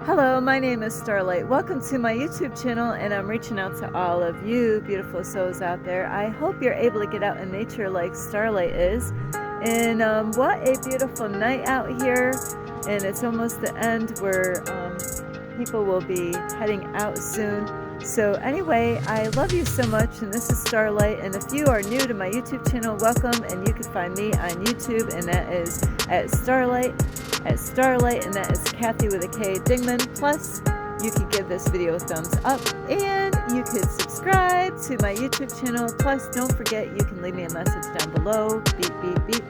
Hello, my name is Starlight. Welcome to my YouTube channel, and I'm reaching out to all of you beautiful souls out there. I hope you're able to get out in nature like Starlight is. And what a beautiful night out here. And it's almost the end where people will be heading out soon. So anyway, I love you so much, and this is Starlight. And if you are new to my YouTube channel, welcome. And you can find me on YouTube, and that is at Starlight, and that is Kathy with a K Dingman. Plus, you can give this video a thumbs up, and you could subscribe to my YouTube channel. Plus, don't forget, you can leave me a message down below. Beep, beep, beep.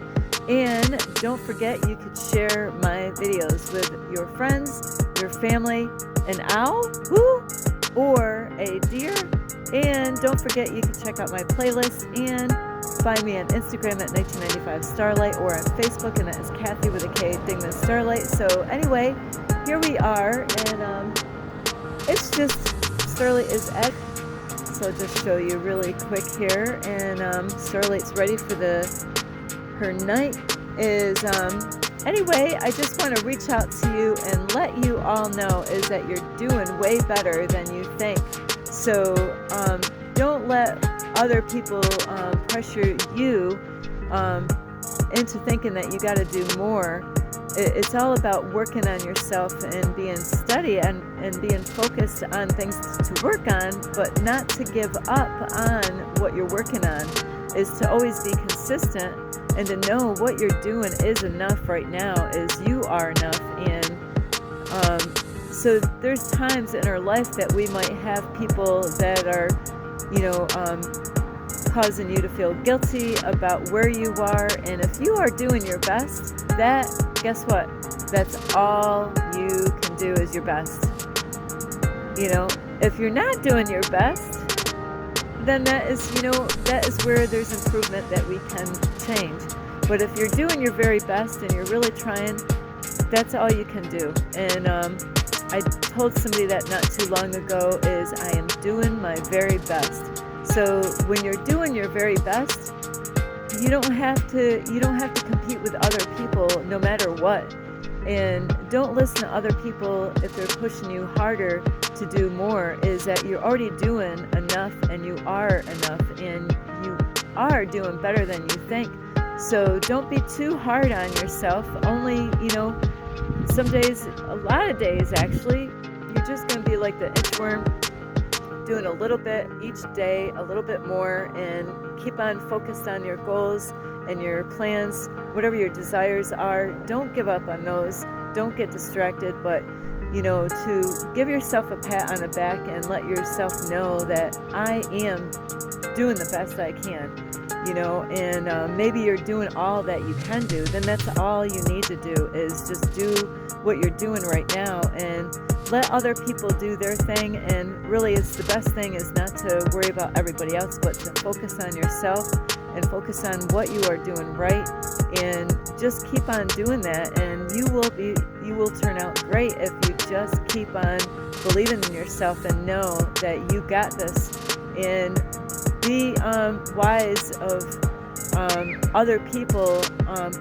And don't forget, you could share my videos with your friends, your family, an owl, woo, or a deer. And don't forget, you can check out my playlist and find me on Instagram at 1995 Starlight, or on Facebook, and that is Kathy with a K Dingman Starlight. So anyway, here we are, and it's just Starlight is egg. So I'll just show you really quick here, and Starlight's ready for her night. Is anyway, I just want to reach out to you and let you all know is that you're doing way better than you think. So don't let other people pressure you into thinking that you got to do more. It's all about working on yourself and being steady and being focused on things to work on, but not to give up on what you're working on. Is to always be consistent and to know what you're doing is enough right now, is you are enough. And so there's times in our life that we might have people that are, causing you to feel guilty about where you are. And if you are doing your best, guess what? That's all you can do is your best. If you're not doing your best, then that is where there's improvement that we can change. But if you're doing your very best and you're really trying, that's all you can do. And I told somebody that not too long ago, is I am doing my very best. So when you're doing your very best, you don't have to compete with other people no matter what. And don't listen to other people if they're pushing you harder to do more. Is that you're already doing enough, and you are enough, and you are doing better than you think. So don't be too hard on yourself. Only, some days, a lot of days actually, you're just going to be like the inchworm, doing a little bit each day, a little bit more, and keep on focused on your goals and your plans, whatever your desires are. Don't give up on those. Don't get distracted, but to give yourself a pat on the back and let yourself know that I am doing the best I can, and maybe you're doing all that you can do. Then that's all you need to do, is just do what you're doing right now and let other people do their thing. And really, it's the best thing is not to worry about everybody else, but to focus on yourself and focus on what you are doing right, and just keep on doing that. And you will turn out great if you just keep on believing in yourself and know that you got this. And be wise of other people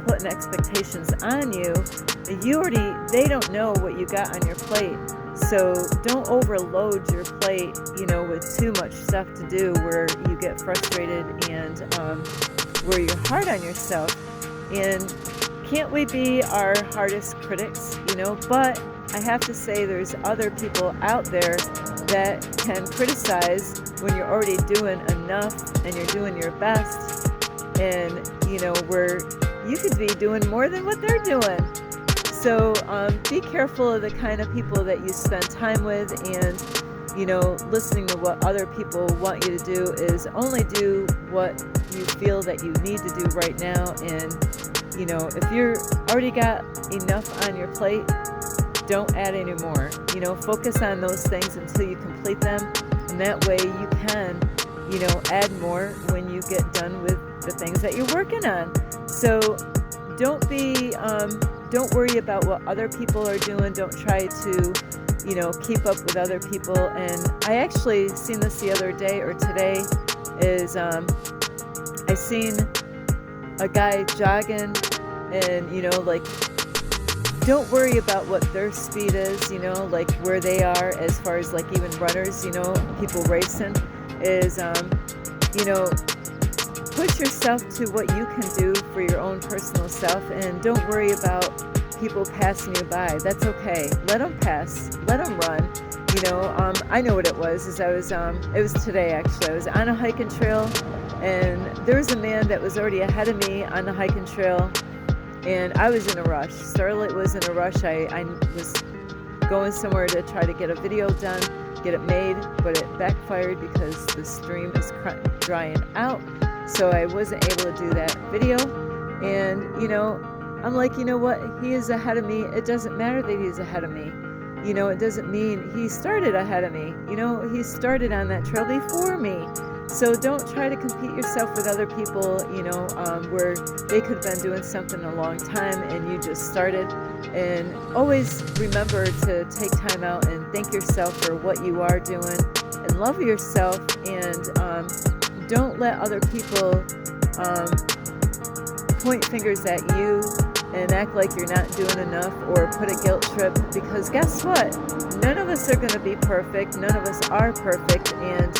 putting expectations on you. They don't know what you got on your plate. So don't overload your plate, with too much stuff to do, where you get frustrated and where you're hard on yourself. And can't we be our hardest critics, But I have to say, there's other people out there that can criticize when you're already doing enough and you're doing your best, and where you could be doing more than what they're doing. So be careful of the kind of people that you spend time with, and listening to what other people want you to do. Is only do what you feel that you need to do right now. And if you're already got enough on your plate, don't add any more. Focus on those things until you complete them, and that way you can add more when you get done with the things that you're working on. So don't worry about what other people are doing. Don't try to keep up with other people. And I actually seen this the other day, or today, is I seen a guy jogging, and don't worry about what their speed is, like where they are as far as like even runners, people racing is, you know, push yourself to what you can do for your own personal self, and don't worry about people passing you by. That's okay. Let them pass. Let them run. I know what it was. It was today actually. I was on a hiking trail, and there was a man that was already ahead of me on the hiking trail, and I was in a rush. Starlight was in a rush. I was going somewhere to try to get a video done, get it made, but it backfired because the stream is drying out. So I wasn't able to do that video. And, I'm like, you know what? He is ahead of me. It doesn't matter that he's ahead of me. It doesn't mean he started ahead of me. He started on that trail before me. So don't try to compete yourself with other people, where they could have been doing something a long time and you just started. And always remember to take time out and thank yourself for what you are doing and love yourself, and don't let other people point fingers at you and act like you're not doing enough or put a guilt trip, because guess what? None of us are going to be perfect. None of us are perfect. And,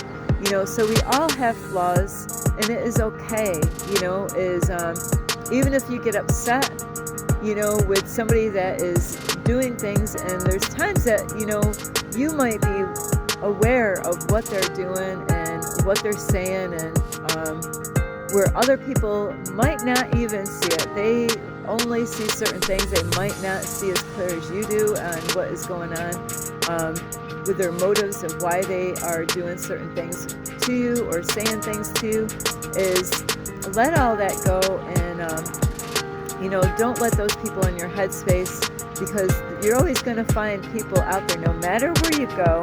so we all have flaws, and it is okay, even if you get upset, with somebody that is doing things, and there's times that, you might be aware of what they're doing and what they're saying, and where other people might not even see it. They only see certain things. They might not see as clear as you do on what is going on with their motives of why they are doing certain things to you or saying things to you. Is let all that go, and don't let those people in your headspace, because you're always going to find people out there, no matter where you go,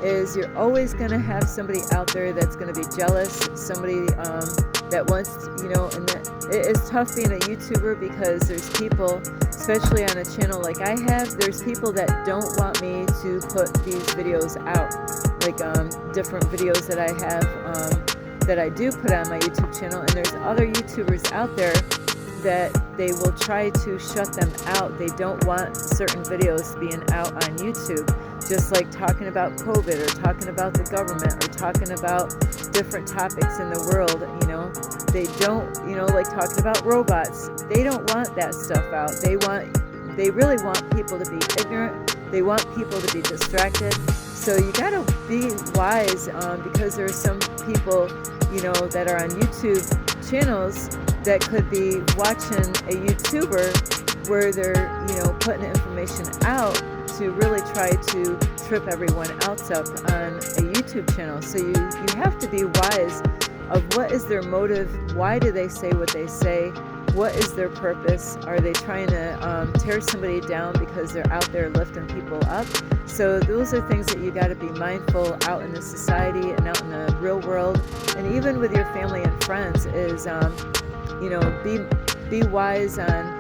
is you're always going to have somebody out there that's going to be jealous, somebody that wants, and it's tough being a YouTuber, because there's people, especially on a channel like I have, there's people that don't want me to put these videos out, like different videos that I have, that I do put on my YouTube channel, and there's other YouTubers out there that they will try to shut them out. They don't want certain videos being out on YouTube, just like talking about COVID or talking about the government or talking about different topics in the world. They don't, like talking about robots. They don't want that stuff out. They really want people to be ignorant. They want people to be distracted. So you gotta be wise, because there are some people, that are on YouTube channels that could be watching a YouTuber where they're, putting information out to really try to trip everyone else up on a YouTube channel. So you have to be wise of what is their motive, why do they say what they say, what is their purpose, are they trying to tear somebody down because they're out there lifting people up? So those are things that you got to be mindful out in the society and out in the real world, and even with your family and friends, is be wise on,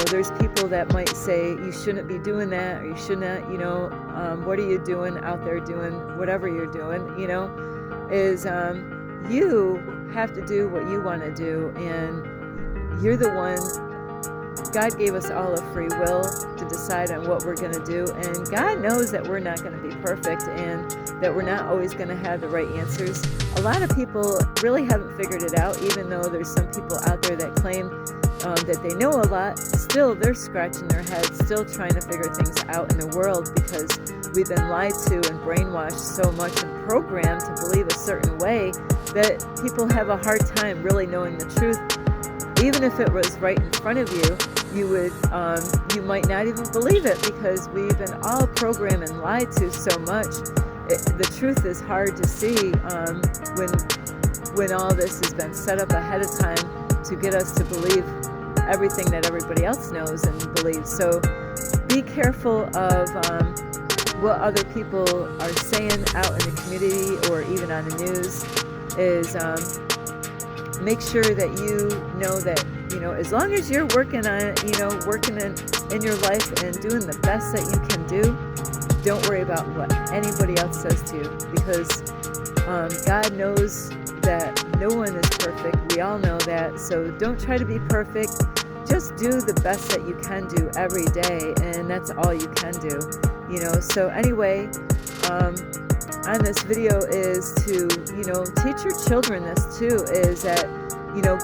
there's people that might say you shouldn't be doing that, or you shouldn't, what are you doing out there doing whatever you're doing, is you have to do what you want to do, and you're the one. God gave us all a free will to decide on what we're going to do, and God knows that we're not going to be perfect and that we're not always going to have the right answers. A lot of people really haven't figured it out, even though there's some people out there that claim that they know a lot. Still, they're scratching their heads, still trying to figure things out in the world, because we've been lied to and brainwashed so much and programmed to believe a certain way that people have a hard time really knowing the truth. Even if it was right in front of you, you might not even believe it, because we've been all programmed and lied to so much. The truth is hard to see when all this has been set up ahead of time to get us to believe everything that everybody else knows and believes. So be careful of what other people are saying out in the community or even on the news. Is make sure that you know that, as long as you're working on it, working in your life and doing the best that you can do, don't worry about what anybody else says to you, because God knows that no one is perfect. We all know that. So don't try to be perfect. just do the best that you can do every day, and that's all you can do, So anyway, on this video is to, teach your children this too, is that,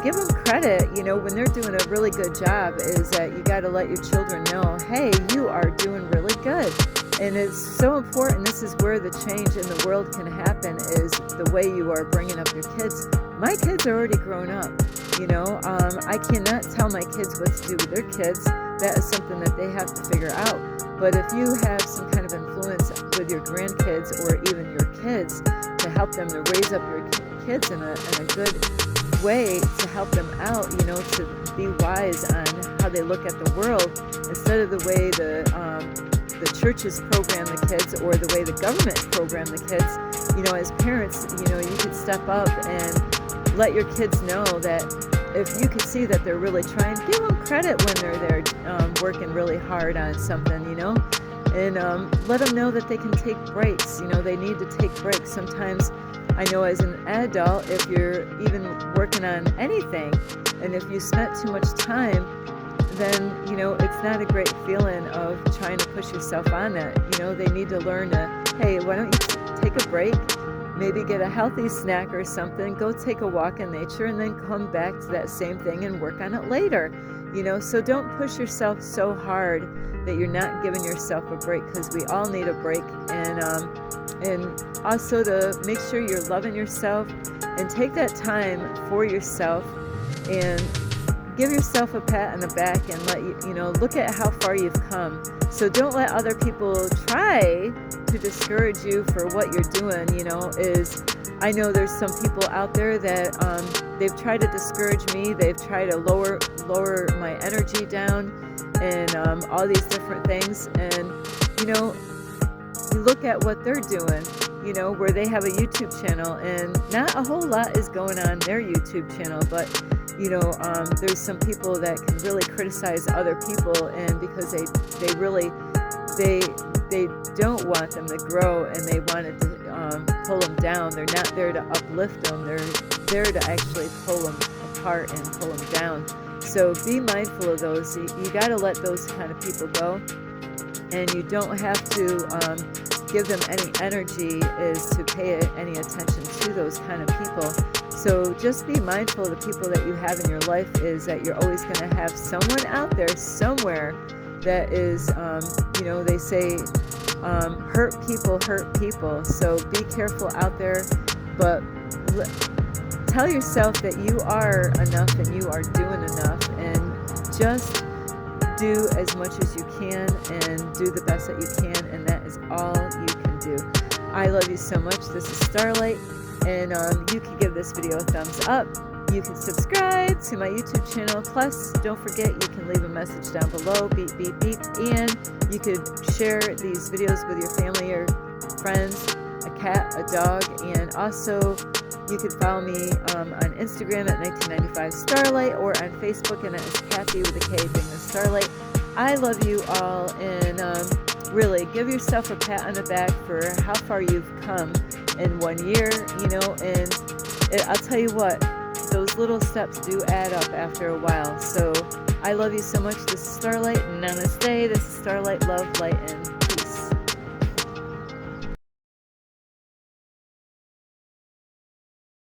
give them credit, when they're doing a really good job, is that you got to let your children know, hey, you are doing really good. And it's so important. This is where the change in the world can happen, is the way you are bringing up your kids. My kids are already grown up, I cannot tell my kids what to do with their kids. That is something that they have to figure out. But if you have some kind of influence with your grandkids or even your kids to help them to raise up your kids in a good way, to help them out, to be wise on how they look at the world, instead of the way the churches program the kids or the way the government program the kids, as parents, you could step up and let your kids know that if you can see that they're really trying, give them credit when they're there working really hard on something, and let them know that they can take breaks. They need to take breaks. Sometimes I know as an adult, if you're even working on anything, and if you spent too much time, then, it's not a great feeling of trying to push yourself on that. They need to learn to, hey, why don't you take a break, maybe get a healthy snack or something, go take a walk in nature, and then come back to that same thing and work on it later. So don't push yourself so hard that you're not giving yourself a break, because we all need a break. And also to make sure you're loving yourself and take that time for yourself and give yourself a pat on the back and let look at how far you've come. So don't let other people try to discourage you for what you're doing. I know there's some people out there that they've tried to discourage me. They've tried to lower my energy down, and all these different things. And you look at what they're doing, where they have a YouTube channel, and not a whole lot is going on their YouTube channel, but there's some people that can really criticize other people, and because they don't want them to grow, and they wanted to pull them down. They're not there to uplift them. They're there to actually pull them apart and pull them down. So be mindful of those. You got to let those kind of people go, and you don't have to give them any energy is to pay any attention to those kind of people. So just be mindful of the people that you have in your life, is that you're always going to have someone out there somewhere that is, they say, hurt people. So be careful out there, but tell yourself that you are enough and you are doing enough, and just do as much as you can and do the best that you can, and that is all you can do. I love you so much. This is Starlight, and you can give this video a thumbs up. You can subscribe to my YouTube channel. Plus, don't forget, you can leave a message down below, beep, beep, beep, and you could share these videos with your family or friends, a cat, a dog, and also you could follow me on Instagram at 1995 Starlight, or on Facebook, and that is Kathy with a K, being the Starlight. I love you all, and really give yourself a pat on the back for how far you've come in 1 year, and I'll tell you what, those little steps do add up after a while. So I love you so much. This is Starlight. Namaste. This is Starlight, love, light, and